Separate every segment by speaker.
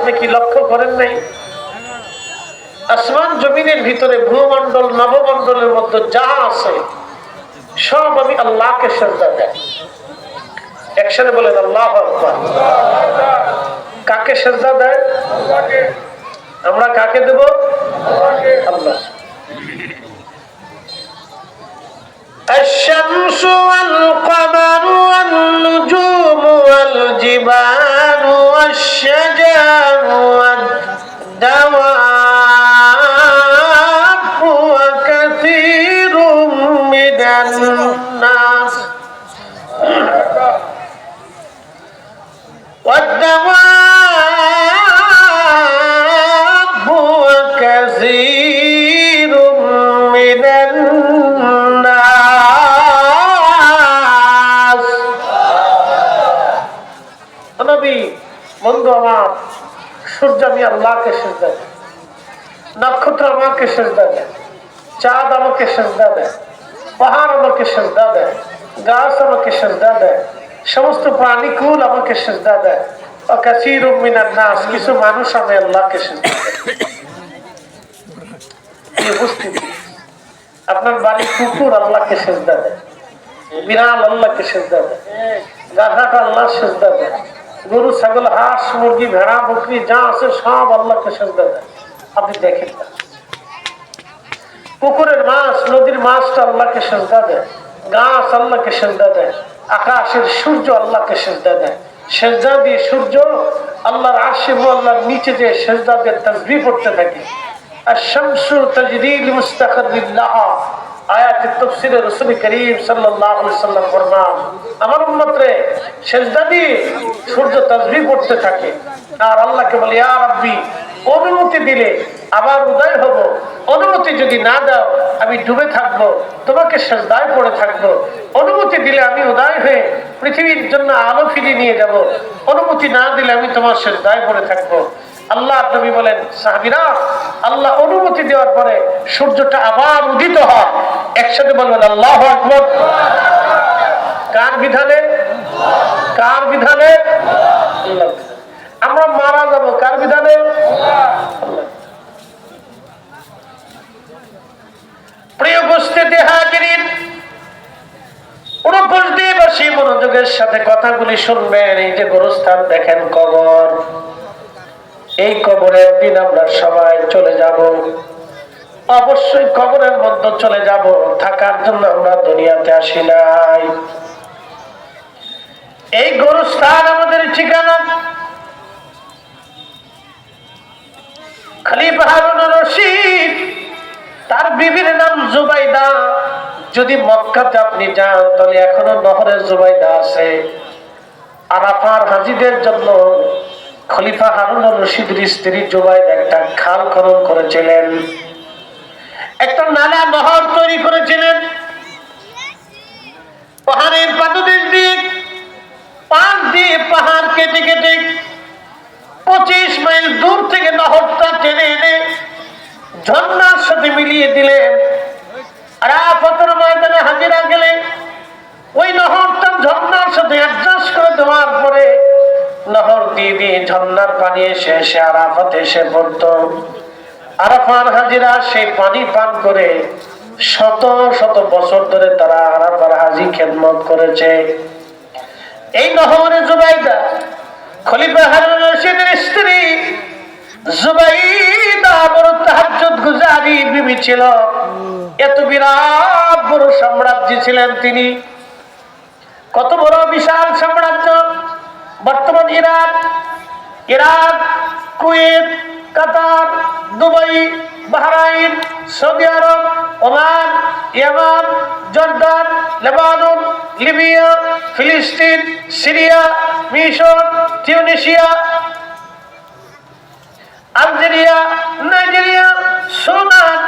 Speaker 1: আপনি কি লক্ষ্য করেন নাই? আসমান জমিনের ভিতরে ভূমণ্ডল নবমণ্ডলের মধ্যে যা আছে সব আমি আল্লাহকে সিজদা দেই। একসাথে বলেন আল্লাহু আকবার। কাকে সিজদা দেয়? আমরা কাকে দেব? আল্লাহ। الشمس والقمر والنجوم والجبال والشجر والدواب وكثير من الناس والدواب وكثير من الناس নবী বন্ধু আমার, সূর্য আমি আল্লাহকে সিজদা দেয়, নক্ষত্র আমাকে সিজদা দেয়, চাঁদ আমাকে সিজদা দেয়, পাহাড় আমাকে সিজদা দেয়, গাছ আমাকে সিজদা দেয়, সমস্ত প্রাণীকুল আমাকে সিজদা দেয়। কাসীরুম মিনান নাস, কিছু মানুষ আমি আল্লাহকে সিজদা দেয়। আপনার বাড়ির কুকুর আল্লাহকে সিজদা দেয়, বিড়াল আল্লাহকে সিজদা দেয়, গাধাটা আল্লাহ সিজদা দেয়, গরু ছাগল হাঁস মুরগি ভেড়া বকরি যা আছে সব আল্লাহকে সিজদা দেয়। আপনি দেখেন না, পুকুরের মাছ নদীর মাছটা আল্লাহকে সিজদা দেয়, গাছ আল্লাহকে সিজদা দেয়, আকাশের সূর্য আল্লাহকে সিজদা দেয়। সিজদা দিয়ে সূর্য আল্লাহর আরশে আল্লাহর নিচে যে সিজদা দিয়ে তাসবিহ পড়তে থাকে। আশ-শামসু তাজরি লিমুস্তাকাররিন লাহা, আয়াতে তাফসীরে রাসূল করিম সাল্লাল্লাহু আলাইহি ওয়াসাল্লাম ফরমান, আমার উম্মতরে সিজদা দিয়ে সূর্য তাসবিহ পড়তে থাকে আর আল্লাহকে বলে, ইয়া রাব্বি, অনুমতি দিলে আবার উদয় হব, অনুমতি যদি না দাও আমি ডুবে থাকবো, তোমাকে সিজদায় পড়ে থাকবো, অনুমতি দিলে আমি উদয় হয়ে পৃথিবীর জন্য আলো ফিরিয়ে নিয়ে যাব, অনুমতি না দিলে আমি তোমার সিজদায় পড়ে থাকবো। আল্লাহ নবী বলেন, সাহাবীরা, আল্লাহ অনুমতি দেওয়ার পরে সূর্যটা আবার উদিত হয়। একসাথে বলবেন আল্লাহু আকবার। কার বিধানে? কার বিধানে? আল্লাহর বিধানে। আমরা মারা যাব কার বিধানে? প্রিয় উপস্থিতি হাজিরিন, উপস্থিতি মনোযোগের সাথে কথাগুলি শুনবেন। এই যে গোরস্থান দেখেন, কবর, এই কবরের দিন আমরা সবাই চলে যাব, অবশ্যই কবরের মধ্যে চলে যাব। থাকার জন্য আমরা দুনিয়াতে আসি নাই। এই গোরস্থান আমাদের ঠিকানা। খলিফা হারুনুর রশিদ, তার বিবির নাম জুবাইদা। যদি মক্কাতে আপনি যান তাহলে এখনো নহরে জুবাইদা আছে। আরাফার হাজীদের জন্য খলিফা হারুনুর রশিদের স্ত্রী জুবাইদা একটা খাল খনন করেছিলেন, একটা নালা নহর তৈরি করেছিলেন। পাহাড়ের পাদদেশ দিয়ে পাশ দিয়ে পাহাড় কেটে কেটে 25 মাইল দূর থেকে নহরটা টেনে এনে ঝর্ণার সাথে মিলিয়ে দিলেন। আরাফাতের ময়দানে হাজিরা গেলে ওই নহরটা ঝর্ণার সাথে অ্যাডজাস্ট করে দেওয়ার পরে নহর দিয়ে দিয়ে ঝর্ণার পানি এসে এসে আরাফাতে এসে পড়তো। আরাফার হাজিরা সেই পানি পান করে শত শত বছর ধরে তারা আরাফার হাজি খেদমত করেছে। এই নহরে জুবাইদা খলিফা হারুনুর রশিদের স্ত্রী জুবাইদা বড় তাহাজ্জুদ গুজারি বিবি ছিল। এত বিরাট বড় সাম্রাজ্য ছিলেন তিনি। কত বড় বিশাল সাম্রাজ্য! বর্তমান Iraq, Kuwait, Qatar, Dubai, Bahrain, Saudi Arabia, Oman, Yemen, Jordan, Lebanon, Libya, ফিলিস্তিন, সিরিয়া, মিশর, তিউনিসিয়া, আলজেরিয়া, নাইজেরিয়া, সুদান,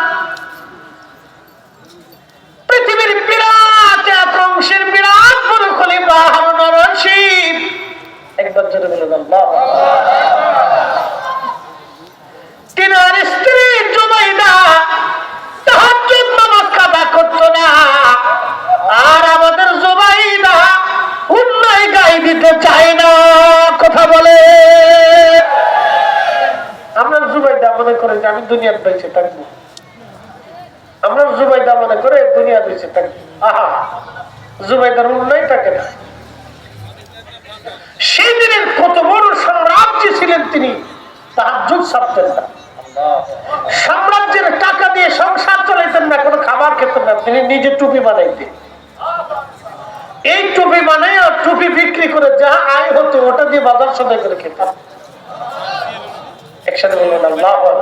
Speaker 1: পৃথিবীর বিরাট এক অংশের বিরাট বড় খলিফা হারুনুর রশিদ। একবার জোরে বলে আল্লাহু আকবার। তিনার স্ত্রী জুবাইদা তাহাজ্জুদ নামাজ কাজা করতো না, আর আমাদের জুবাইদা অন্যায় গায়ে দিতে চায় না। কথা বলে দুনিয়ার বেঁচে থাকবো। আমরা জুবাইদা মনে করে দুনিয়া বেঁচে থাকবো। আহা, জুবাইদার উন্নয় থাকে না। সেই দিনের কত বড় সম্রাজ্য ছিলেন তিনি, তাহাজ্জুদ ছাড়তেন না। সাম্রাজ্যের টাকা দিয়ে সংসার চালাইতেন না, কোনো খাবার খেতেন না, তিনি নিজে টুপি বানাইতেন। এই টুপি বানাই আর টুপি বিক্রি করে যা আয় হতো ওটা দিয়ে বাজার সদাই করে খেতাম। একসাথে বললেন আল্লাহু আকবার।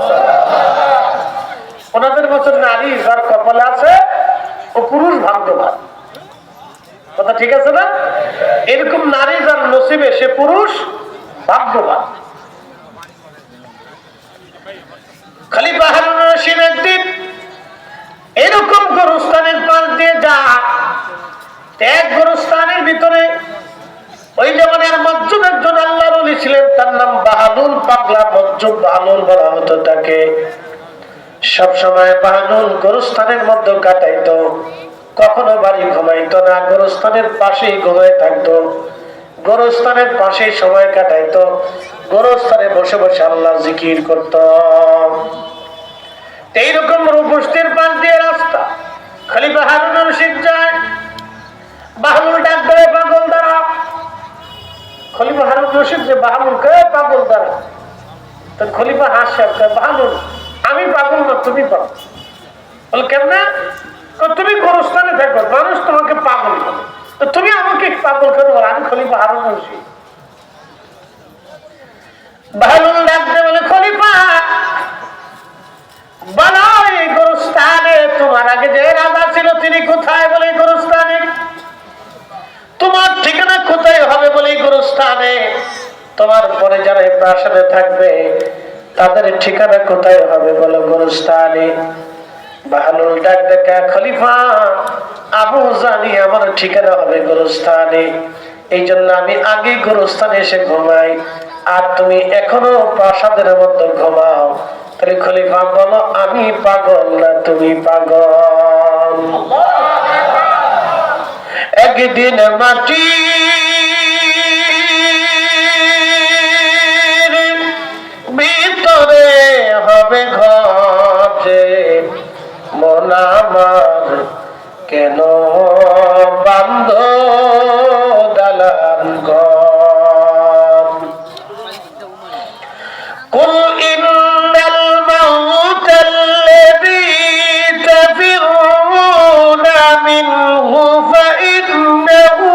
Speaker 1: ওনাদের মতো নারী যার কপালে আছে ও পুরুষ ভাগ্যবান। কথা ঠিক আছে না? এরকম নারী যার নসিবে সে পুরুষ ভাগ্যবান। খলিফা হারুন রশিদ একদিন এরকম গোরস্থানের পাশ দিয়ে যা, এক গোরস্থানের ভিতরে ওই জমানের মজ্জুব একজন আল্লাহর ওলি ছিলেন, তার নাম বাহাদুর। পাগলা মজ্জুব বাহাদুর বলা হতো তাকে। সবসময় বাহাদুর গোরস্থানের মধ্যে কাটাইতো, কখনো বাড়ি ঘুমাইতো না, গোরস্থানের পাশেই ঘুমাই থাকতো, গোরস্থানের পাশেই সময় কাটাইতো, গোরস্থানে বসে বসে আল্লাহ জিকির করত। এইরকম রূপস্তির পাশ দিয়ে রাস্তা খলিফা হারুন রশিদ যায়। বাহলুল ডাক দেয়, পাগল দ্বারা। খলিফা হারুন রশিদ যে বাহলুল কে পাগল দ্বারা, তো খলিফা হাসে, বাহলুল আমি পাগল না, তুমি পাগল। বল কেমনে? তুমি গোরস্থানে থাকো, মানুষ তোমাকে পাগল করে, তো তুমি আমাকে পাগল করে বলো আমি খলিফা হারুন রশিদ। বাহলুল ডাক দেয়, বলে খলিফা বলো এই গোরস্থানে তোমার আগে যে রাজা ছিল তিনি কোথায়? বলে গোরস্থানে। তোমার ঠিকানা কোথায় হবে? বলে গোরস্থানে। তোমার পরে যারা এই প্রাসাদে থাকবে তাদের ঠিকানা কোথায় হবে? বলো গোরস্থানে। বাহলুল ডাক দেখা, খলিফা আবু জানি আমার ঠিকানা হবে গোরস্থানে, এই জন্য আমি আগে গোরস্থানে এসে ঘুমাই, আর তুমি এখনো প্রাসাদের মধ্যে ঘুমাও। তাহলে খলিফা বলো আমি পাগল না তুমি পাগল? একদিন মাটি ভিতরে হবে ঘরে, মন আমার কেন বান্ধ দালান ঘর? কুল ইন্নাল মাউতাল্লাযী তাফিরুনা মিনহু ফাইন্নাহু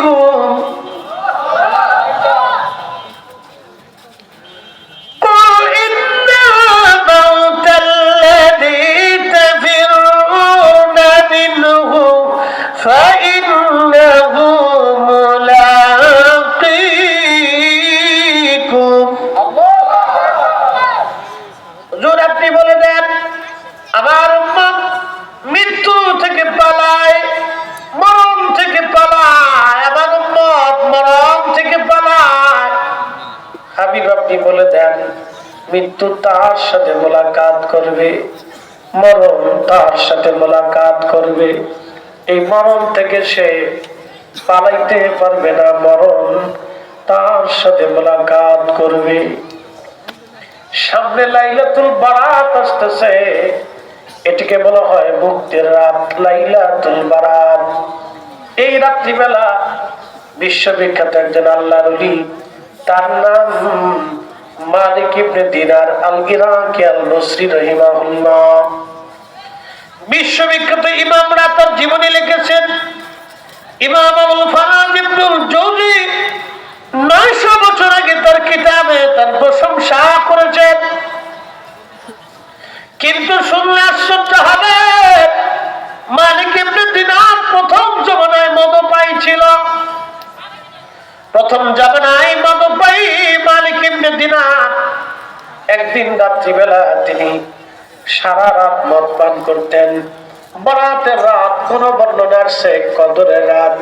Speaker 1: মুলাকীকুম। কুল ইন্নাল মাউতাল্লাযী তাফিরুনা মিনহু ফাইন্নাহু মুলাকীকুম। হুজুর আপনি বলে দেন আমার উম্মত মৃত্যু থেকে পালায়, মরণ থেকে পালায়, আমার উম্মত মরণ থেকে পালায়। হাবিব আপনি বলে দেন মৃত্যু তার সাথে মোলাকাত করবে, মরণ তার সাথে মোলাকাত করবে। এই মরণ থেকে সে পালাইতে পারবে না, মরণ তার সাথে মোলাকাত করবে। সামনে লাইলাতুল বারাত আসতেছে, এটিকে বলা হয় মুক্তির রাত, লাইলাতুল বারাত। এই রাত্রিবেলা বিশ্ববিখ্যাত একজন আল্লাহর ওলি, তার নাম মালিক ইবনে দিনার আল ইরাকি আল বসরি রাহিমাহুল্লাহ। বিশ্ববিখ্যাত ইমামরা তার জীবনী লিখেছেন। ইমাম আবুল ফারাজ ইবনুল জৌজি 900 বছর আগে তার কিতাবে তার প্রশংসা করেছেন। কিন্তু শুনলে আশ্চর্য হবে, মালিক ইবনে দিনার প্রথম জমানায় মদপায়ী ছিল। প্রথম জমানায় মদপায়ী মালিক ইবনে দিনার একদিন রাত্রিবেলা তিনি সারা রাত মদ পান করতেন। বরাতের রাত, কোন বর্ণনার সে কদরের রাত।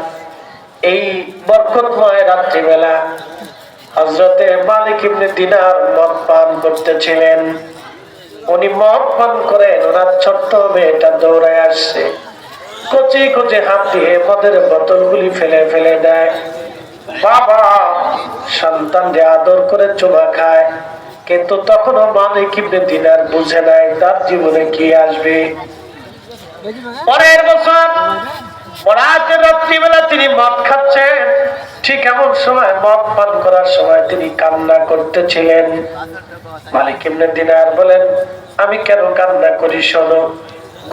Speaker 1: এই বরকতময় রাত্রিবেলা হযরতে মালিক ইবনে দিনার মদ পান করতেছিলেন। উনি মদ পান করেন, ওনার ছোট্ট মেয়েটা দৌড়ায় আসছে, কচি কচি হাত দিয়ে মদের বোতলগুলি ফেলে ফেলে দেয়। বাবা সন্তানকে আদর করে চুমা খায়, কিন্তু তখনও মালিক ইবনে দিনার বুঝে নাই তার জীবনে কি আসবে। পরের বছর বরাতের রাত্রিবেলা তিনি মদ খাচ্ছেন। ঠিক এমন সময় মদ পান করার সময় তিনি কান্না করতেছিলেন। মালিক ইবনে দিনার বলেন, আমি কেন কান্না করি শোনো।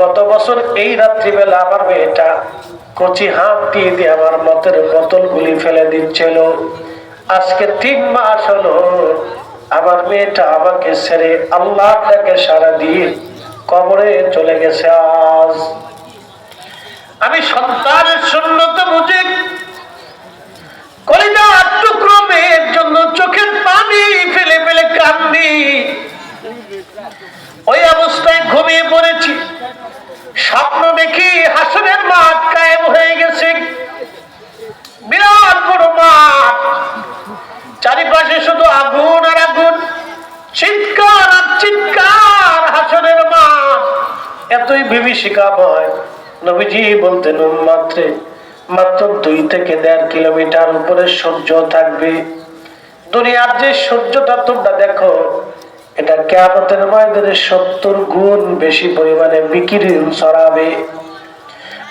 Speaker 1: গত বছর এই রাত্রিবেলা আমার মেয়েটা কচি হাত দিয়ে আমার মতের বোতল গুলি ফেলে দিচ্ছিল। আজকে 3 মাস হলো আমার মেয়েটা আমাকে ছেড়ে আল্লাহকে সারা দিয়ে কবরে চলে গেছে। আজ আমি সন্তানের শূন্যতা বুঝে কলিজার টুকরো মেয়ের জন্য চোখের পানি ফেলে ফেলে কান্দি। ওই অবস্থায় ঘুমিয়ে পড়েছি। স্বপ্ন দেখি হাসরের মাঠ কায়েম হয়ে গেছে, বিরাট বড় মাঠ, চারিপাশে শুধু আগুন আর আগুন, চিৎকার আর চিৎকার। হাসরের মাঠ এতই বিভীষিকাময়। নবীজি বলতেন, মাত্র 2 থেকে 1.5 কিলোমিটার উপরে সূর্য থাকবে। দুনিয়ার যে সূর্যটা তোমরা দেখো, এটা কিয়ামতের ময়দানে 70 গুণ বেশি পরিমাণে বিকিরণ ছড়াবে।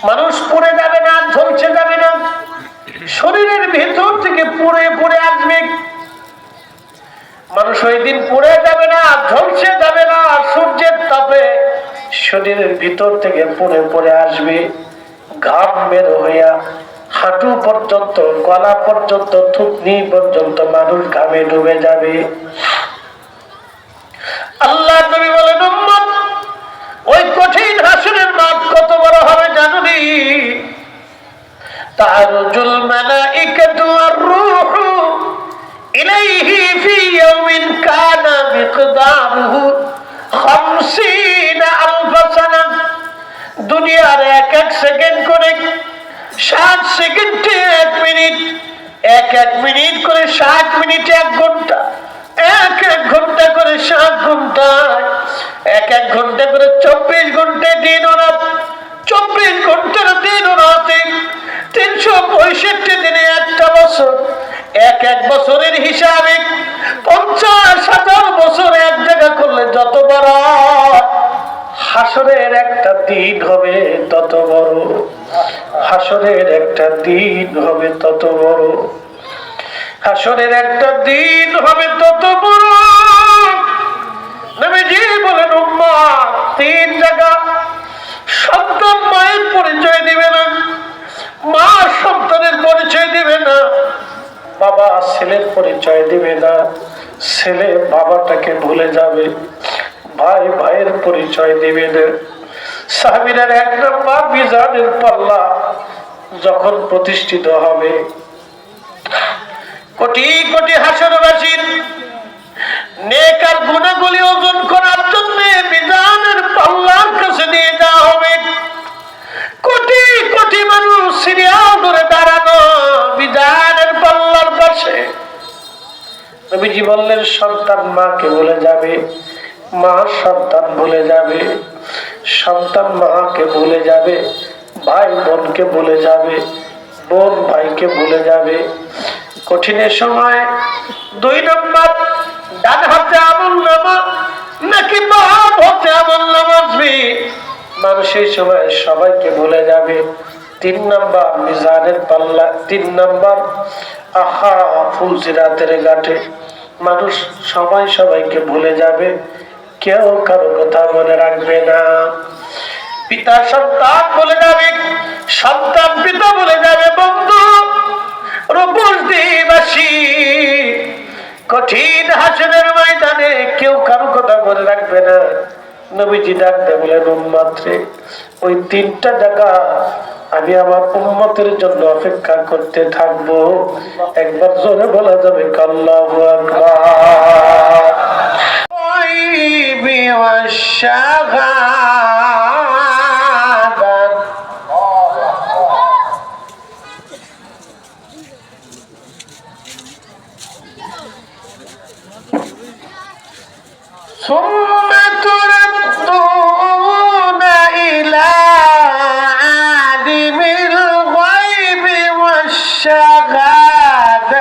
Speaker 1: মানুষ পুড়ে যাবে না, ঝলসে যাবে না, শরীরের ভেতর থেকে পুড়ে পুড়ে আসবে। মানুষ ওই দিন পুড়ে যাবে না, ঝলসে যাবে না, সূর্যের তাপে শরীরের ভিতর থেকে পুড়ে পুড়ে আসবে। ঘাম বের হইয়া হাঁটু পর্যন্ত, গলা পর্যন্ত, থুতনি পর্যন্ত মানুষ ঘামে ডুবে যাবে। আল্লাহ নবী বলেন, উম্মত, ওই কঠিন হাসরের মাঠ কত বড় হবে জানুনি? তারজুল মালাইকাতু ওয়ার রূহু ইলাইহি ফি ইয়াউমিন কানা মিকদারুহু 50 আলফ সানা। দুনিয়ার এক সেকেন্ড করে 60 সেকেন্ডে 1 মিনিট, এক মিনিট করে 60 মিনিটে 1 ঘন্টা, এক ঘন্টা করে 7 ঘন্টা, এক ঘন্টা করে 24 ঘন্টা দিন ও রাত, 24 ঘন্টার দিন ও রাতে 365 দিনে 1টা বছর। এক বছরের হিসাবে 50,000 বছর এক জায়গা করলে যত বড়, হাসরের একটা দিন হবে তত বড়। হাসরের একটা দিন হবে তত বড়। হাসরের একটা দিন হবে তত বড়। নবীজি বলেন, উম্মত, 3 জায়গা সন্তান মায়ের পরিচয় দিবে না, মা সন্তানের পরিচয় দিবে না, বাবা ছেলের পরিচয় দিবে না, ছেলে বাবাটাকে ভুলে যাবে, ভাই ভাইয়ের পরিচয় দিবে না। সাহাবীদের 1 নম্বর মিজানের পাল্লা যখন প্রতিষ্ঠিত হবে, কোটি কোটি হাসরবাসীর নেক আর গুনাহগুলি ওজন করার জন্য মিজানের পাল্লার কাছে নিয়ে যাওয়া হবে। কোটি কোটি মানুষ সিরিয়াল ধরে দাঁড়ানো মিজানের পাল্লার পাশে। নবীজি বললেন, সন্তান মাকে ভুলে যাবে, মা সন্তান ভুলে যাবে, সন্তান মাকে ভুলে যাবে, ভাই বোনকে ভুলে যাবে, বোন ভাইকে ভুলে যাবে। কঠিনের সময় 2 নম্বর, ডান হাতে আমলনামা নাকি বাম হাতে আমলনামা আসবে, মানুষ এই সময় সবাইকে ভুলে যাবে। 3 নম্বর মিজানের পাল্লা, 3 নম্বর আহা ফুলসিরাতের ঘাটে মানুষ সবাই সবাইকে ভুলে যাবে, কেউ কারো কথা মনে রাখবে না। পিতা সন্তান বলে যাবে, সন্তান পিতা বলে যাবে। বন্ধু রূপসদীবাসী, কঠিন হাসরের ময়দানে কেউ কারো কথা মনে রাখবে না। নবীজি ডাকতে বলেন, উম্মত রে, ওই 3টা জায়গা আমি আমার উম্মতের জন্য অপেক্ষা করতে থাকবো। একবার জোরে বলা যাবে আল্লাহু আকবার। ثم تردون إلى عالم الغيب والشهادة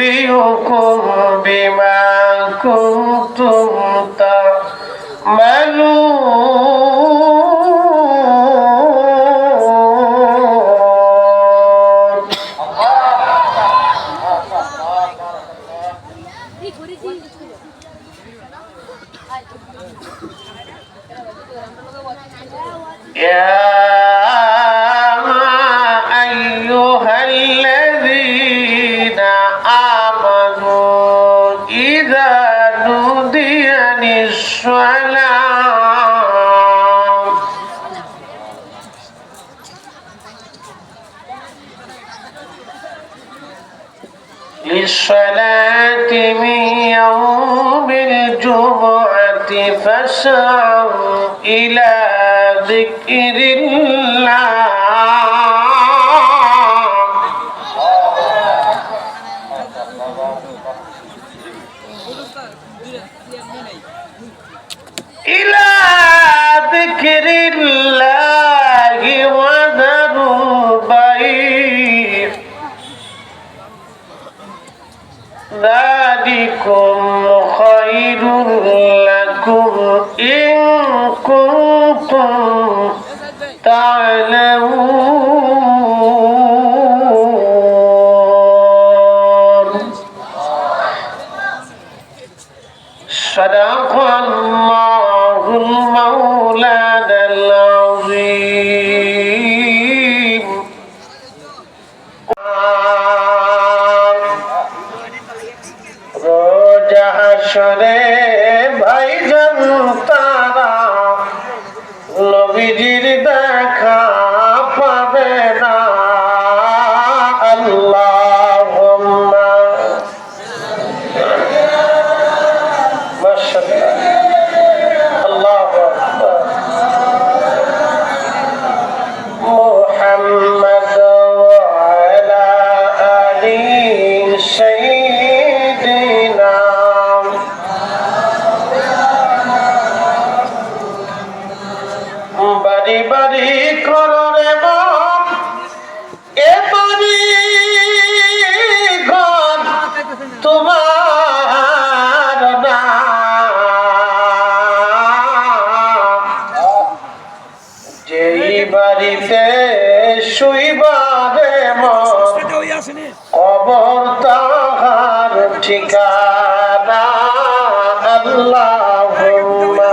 Speaker 1: ينبئكم بما كنتم تعملون. يا أيها الذين آمنوا إذا نودي للصلاة من يوم الجمعة فاسعوا إلى ذكر الله. إلى ذكر الله وذروا البيع ذلكم خير لكم إن كنتم تعلمون. صدق الله المولانا العظيم. রোজা হাসরে ভাইজান তারা নবীজির দেখা পাবে না। আল্লাহুম্মা মাশাআল্লাহ আল্লাহু আকবার। মুহাম্মদ ওয়া আলা আলি সাইয়্যিদিনা। বাড়ি বাড়ি করো রে মন, এ বাড়ি ঘর তোমার না। যেই বাড়িতে শুইবারে মন, কবর তাহার ঠিকানা। আল্লাহুম্মা